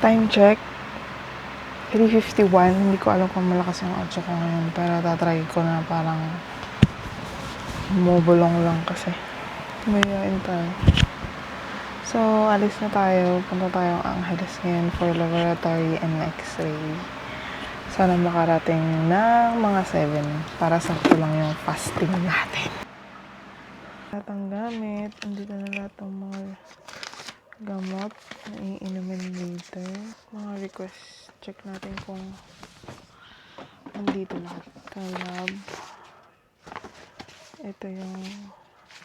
Time check. 3:51. Hindi ko alam kung malakas yung audio ko ngayon. Pero tatry ko na parang bumubulong lang kasi. Mayayain tayo. So, alis na tayo. Punta tayong Angeles ngayon for laboratory and x-ray. Sana makarating ng mga 7 para sakto lang yung fasting natin. Lahat ang gamit. Andito na lahat ng mga gamot na iinumin later. Mga request. Check natin kung andito lahat. Kalab. Ito yung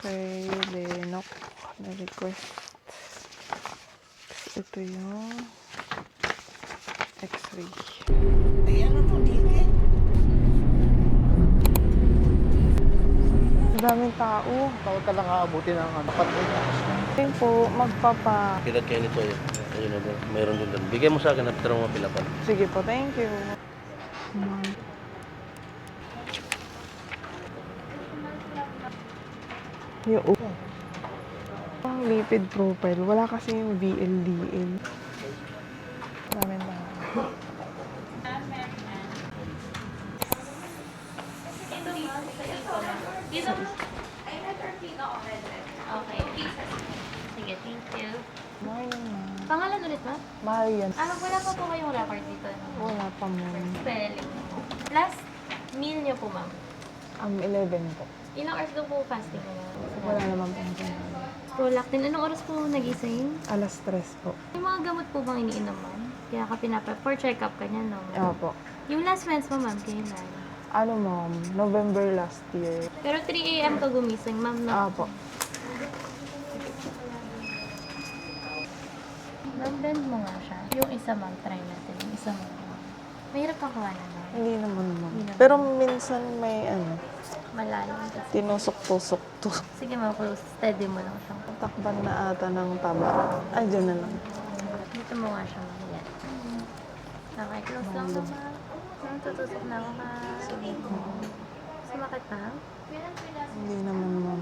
kay Lenok na request. Ito yung x-ray. Ayan na po, dike. Daming tao. Tawag ka lang aabuti ng patay na. Tingin po, magpapa... Pilat kayo nito yun. Ayun na, mayroon din doon. Bigay mo sa akin at tira mo mapilapan. Sige po, thank you. Yung ang lipid profile. Wala kasi yung VLDL. Daming tao. Okay. Sige, thank you. Morning, ma. Pangalan ulit ba? Marian. Wala pa po kayong record dito. No? Wala pa mo. Spelling. Last meal niyo po, ma'am. 11 po. Ilang hours daw po fasting mo? Wala naman pong Prolactin. Anong oras po nagising? Alas 3 po. May mga gamot po bang iniinom, ma'am? Kaya ka for check-up ka niya, no? Opo. Yung last mens mo, ma'am, kailan? Ano, ma'am? November last year. Pero 3 a.m. ka gumising, ma'am, no? Opo. Ma'am, blend mo nga siya. Yung isa, ma'am, try natin. Yung isa mo. Mahirap kang kawanan, ma'am. Hindi naman, ma'am. Hindi naman. Pero minsan may Malalim kasi. tinusok-tusok to. Sige, ma'am, steady mo lang siya. Takban na ata ng taba. Ay, dyan na lang. Dito mo nga siya, ma'am. Yan. Okay, close lang ka, ma'am. Ma'am, tutusok na ako, ma'am. Sumakit pa? Hindi naman, ma'am.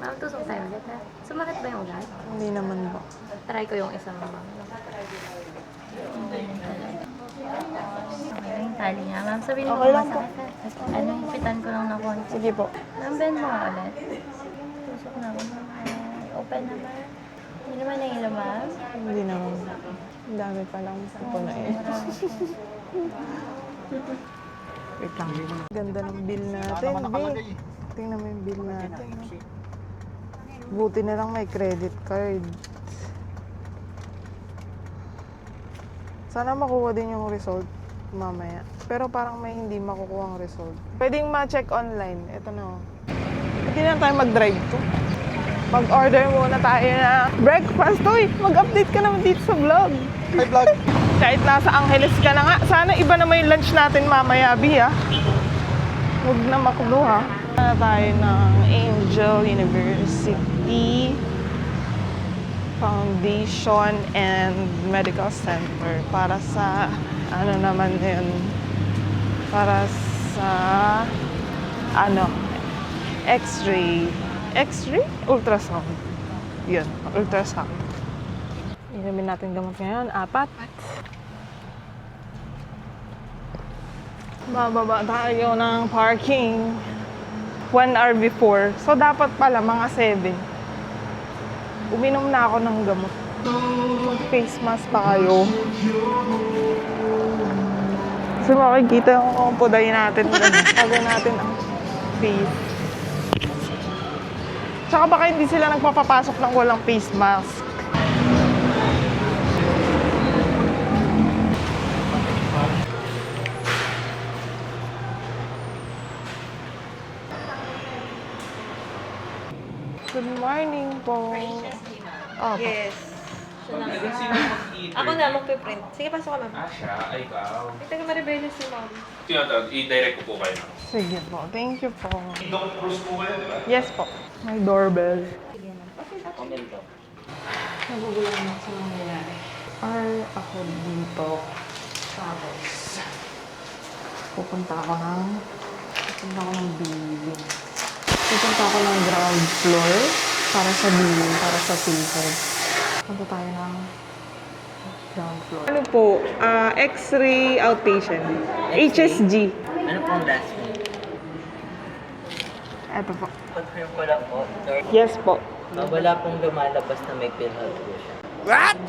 Ma'am, tusok tayo ulit, ha? Sumakit ba yung ugat? Hindi naman po. Try ko yung isang ma'am. Okay, yung tali niya. Ma'am, sabihin mo Okay lang po. masakit, ha? Ano, hipitan ko lang na konti. Sige po. Ma'am, bend mo nga ulit. Tusok na ako, ma'am. Open naman. Hindi naman nahilo, ma'am. Hindi naman. Ang dami pa lang po na eh. Wait lang. Ganda ng bill natin, be. Tingnan mo yung bill natin. No? Buti na lang may credit card. Sana makuha din yung result mamaya. Pero parang may hindi makukuha ang result. Pwedeng ma-check online. Ito na. Hindi na tayo mag-drive to. Mag-order muna tayo na breakfast. Uy, mag-update ka naman dito sa vlog. Hi, vlog! Kahit nasa Angeles ka na nga. Sana iba naman yung lunch natin mamaya, Bi, ha? Huwag na makuluha. Na tayo ng Angel University Foundation and Medical Center para sa ano naman yun, para sa x-ray ultrasound yun, ultrasound. Inumin natin gamot ngayon, 4. Bababa tayo ng parking 1 hour before, so dapat pala mga 7. Uminom na ako ng gamot. Mag-face mask pa kayo. Kasi makikita yung puday natin. Tago natin ang face. Tsaka baka hindi sila nagpapapasok ng walang face mask. Good morning po. Oh, Yes. Ako na, magpiprint. Sige, pasok ka, ma'am. Siya, ay ikaw. Ito ka maribelis si ma'am. I-direct ko po kayo. sige po. Thank you po. Doc Cruz po kayo, di ba? Yes po. May doorbell. Comment ko. Nagugulang na sa nangyayari. Or ako dito. Tapos, pupunta ako ng billing. Pupunta ako ng ground floor para sa billing, para sa silver. Punta tayo ng Ground floor. Ano po? X-ray outpatient. HSG. Ano pong last name? Ito po. Confirm ko lang po. Yes po. Wala pong lumalabas na may PhilHealth po siya. What?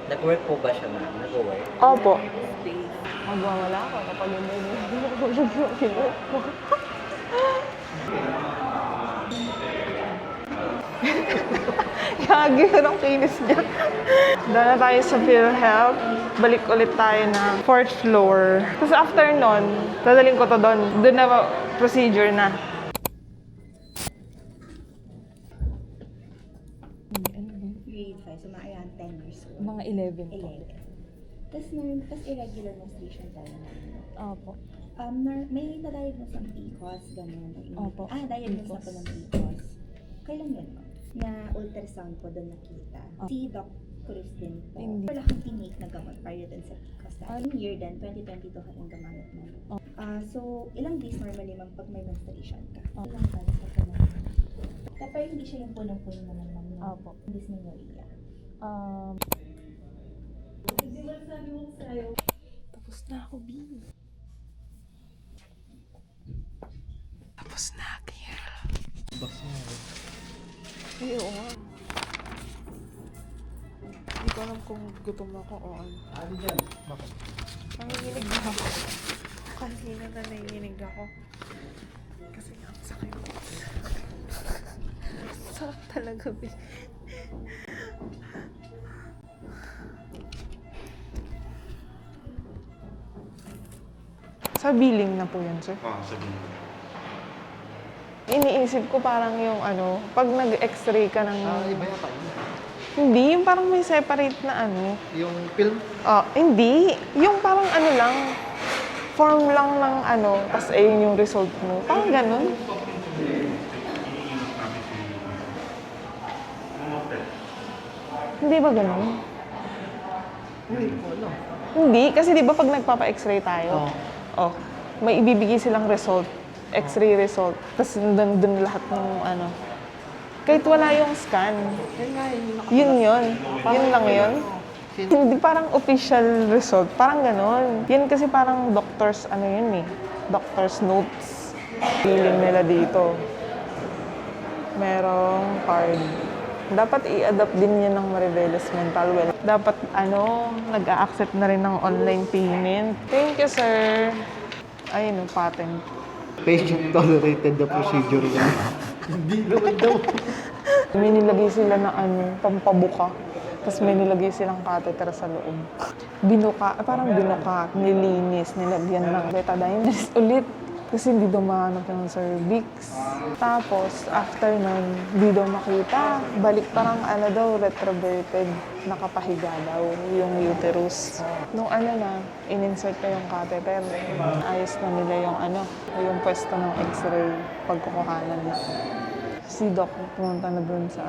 Nag-work po ba siya, ma'am? Nag-work? Opo. Magwawala ako kapag hindi mo ko. Gagi ka ng kinis niya. Doon na tayo sa PhilHealth. Balik ulit tayo na 4th floor. Tapos after nun, dadaling ko to doon. Doon na procedure na. Grade 5, so mga around 10 years old. Mga 11 po. 11. Tapos irregular menstruation tayo na. Opo. May na-diagnose ng PCOS, gano'n. Opo. Diagnose na po ng PCOS. Kailan yun, ma'am? Na ultrasound po doon nakita. Si Doc Cruz din po. Hindi. Wala kang tinake na gamot prior din sa PCOS. Yung year din, 2022 ka rin gamamit mo. So, ilang days normally, ma'am, pag may menstruation ka? Ilang months ka po naman? Pero hindi siya yung punong-puno naman, ma'am, ng Opo. dysmenorrhea. Tapos na ako, B. Tapos na, girl. Ay, oo nga. Hindi ko alam kung gutom ako o ano. Ano dyan? Bakit? Nanginginig na ako. Kanina na nanginginig ako. Kasi nga ang sakit. Sarap talaga, B. Sa billing na po yun, sir. Sabihin mo. Iniisip ko parang yung pag nag-x-ray ka ng... iba yata yun. Hindi, yung parang may separate na Yung film? Hindi. Yung parang lang, form lang ng tas ayun yung result mo. Parang ganun. Hindi ba ganun? Hindi, kasi di ba pag nagpapa-x-ray tayo, may ibibigay silang result, x-ray result, tapos dun lahat ng kahit wala yung scan. Yun lang yun. Hindi parang official result, parang ganon. Yan kasi parang doctor's doctor's notes. Feeling nila dito. Merong card. Dapat i-adapt din yan ng Mariveles Mental Well. Dapat nag-a-accept na rin ng online payment. Thank you, sir. Ayun, patent. Patient tolerated the procedure niya. Hindi naman daw. May nilagay sila na pampabuka. Tapos may nilagay silang catheter sa loob. Parang binuka, nilinis, nilagyan ng betadine. Ulit. Kasi hindi daw mahanap yung cervix. Tapos, after nun, hindi daw makita. Balik parang retroverted. Nakapahiga daw yung uterus. Nung in-insert na yung catheter, ayos na nila yung pwesto ng x-ray pagkukuhanan na. Si Doc pumunta na dun sa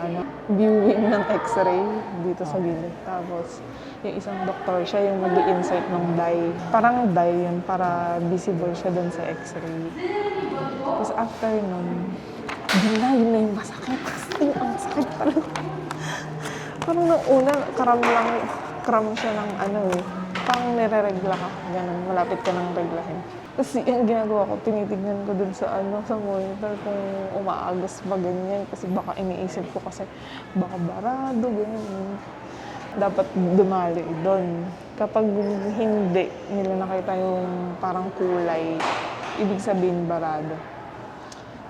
viewing ng x-ray dito sa gilid. Tapos, yung isang doktor siya yung mag-i-insert ng dye. Parang dye yun para visible siya dun sa x-ray. Tapos after nun, yun na yung masakit. Ang sakit talaga. Parang nung una, kram siya ng parang nire-regla ka. Ganun, malapit ka nang reglahin. Kasi yung ginagawa ko, tinitignan ko dun sa sa monitor kung umaagos ba ganyan. Kasi baka iniisip ko kasi baka barado, ganyan. Dapat dumali doon. Kapag hindi nila nakita yung parang kulay, ibig sabihin barado.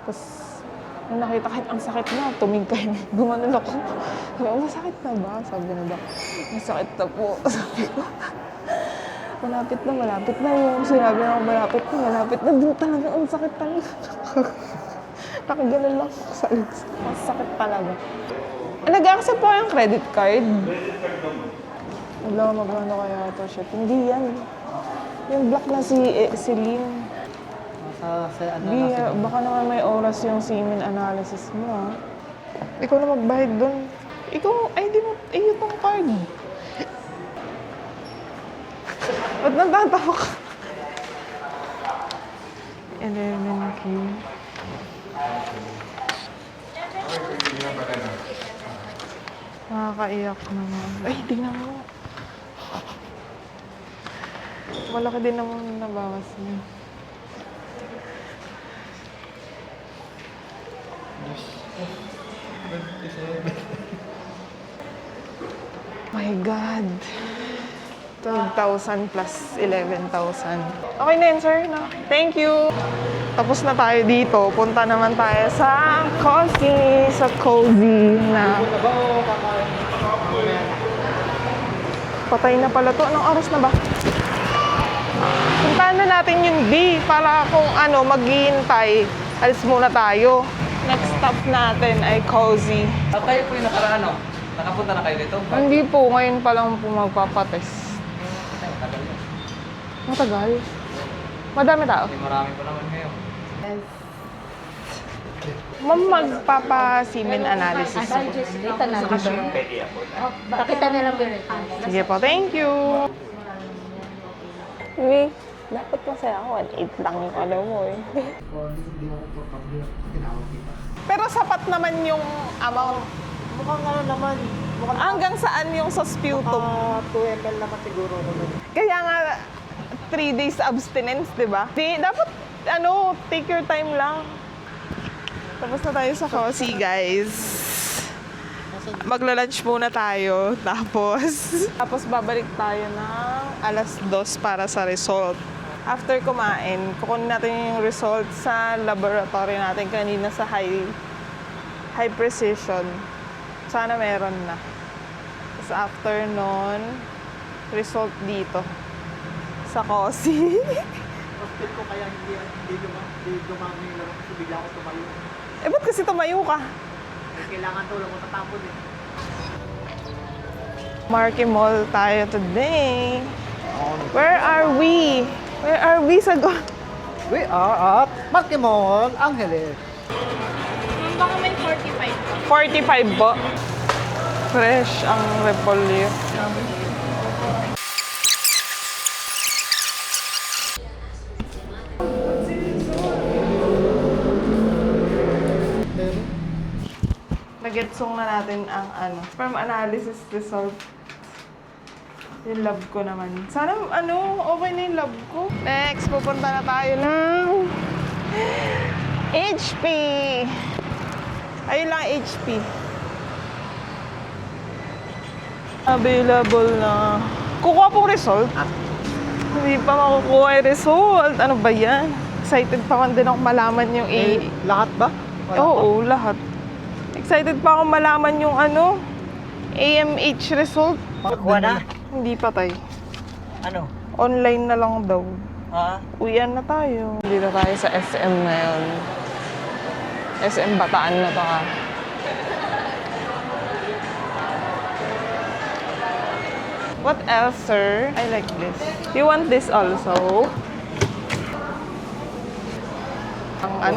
Tapos, nung nakita kahit ang sakit na, tumingkay na. Gumanon ako. Sabi ko, masakit na ba? Sabi na Doc, masakit na po. Sabi ko, malapit na. Yung sinabi na ako, malapit na. Doon talaga, ang sakit talaga. Nakaganon lang ako sa legs. Ang sakit talaga. Nag-accept po yung credit card. Wala, magkano kaya ito shit. Hindi yan. Yung black na si Lynn. Baka naman may oras yung semen analysis mo, Ikaw na magbayad dun. Iyot ang card. Ba't natatawa ka? 11K. Nakakaiyak naman. Ay, tingnan mo. Malaki din naman nabawas niya. My God. 12,000 plus 11,000. Okay na yun, sir. No? Thank you. Tapos na tayo dito. Punta naman tayo sa cozy na. Patay na pala to. Anong oras na ba? Puntahan na natin yung B para kung ano, maghihintay. Alis muna tayo. Next stop natin ay cozy. Kayo po yung nakaraan, nakapunta na kayo dito? Hindi po, ngayon pa lang po magpapatest. Matagal. Madami tao. Marami pa naman ngayon. Ma'am, magpapa-semen analysis. Dito na lang. Pakita na lang yung Sige po, thank you. Uy, dapat kasi ako 1.8 lang yung alam mo eh. Pero sapat naman yung amount. Mukhang ano naman, Hanggang saan yung sa sputum? 2 ml naman siguro. Kaya nga, 3 days abstinence, di ba? Dapat, take your time lang. Tapos na tayo sa cozy, guys. Magla-lunch muna tayo. Tapos babalik tayo ng alas 2 para sa result. After kumain, kukunin natin yung result sa laboratory natin kanina sa high precision. Sana meron na. Tapos after nun, result dito. Sa cozy. Hospital ko kaya hindi dumami yung laro kasi bigla ako tumayo. Eh, ba't kasi tumayo ka? Kailangan tulong ko tatapon eh. Marky Mall tayo today. Where are we? Where are we sa We are at Marky Mall, Angeles. Baka may 45. 45 po. Fresh ang repolyo. Nagetsong na natin ang sperm analysis result. Yung lab ko naman. Sana okay na yung lab ko. Next, pupunta na tayo ng HP. Ayun lang, HP. Available na. Kukuha po result. Hindi pa makukuha yung result. Ano ba yan? Excited pa man din ako malaman yung Lahat ba? Oo, lahat. Excited pa ako malaman yung AMH result. Nakuha na? Hindi pa tayo. Ano? Online na lang daw. Ha? Uwian na tayo. Hindi na tayo sa SM ngayon. SM Bataan na to ha. What else, sir? I like this. You want this also? Ang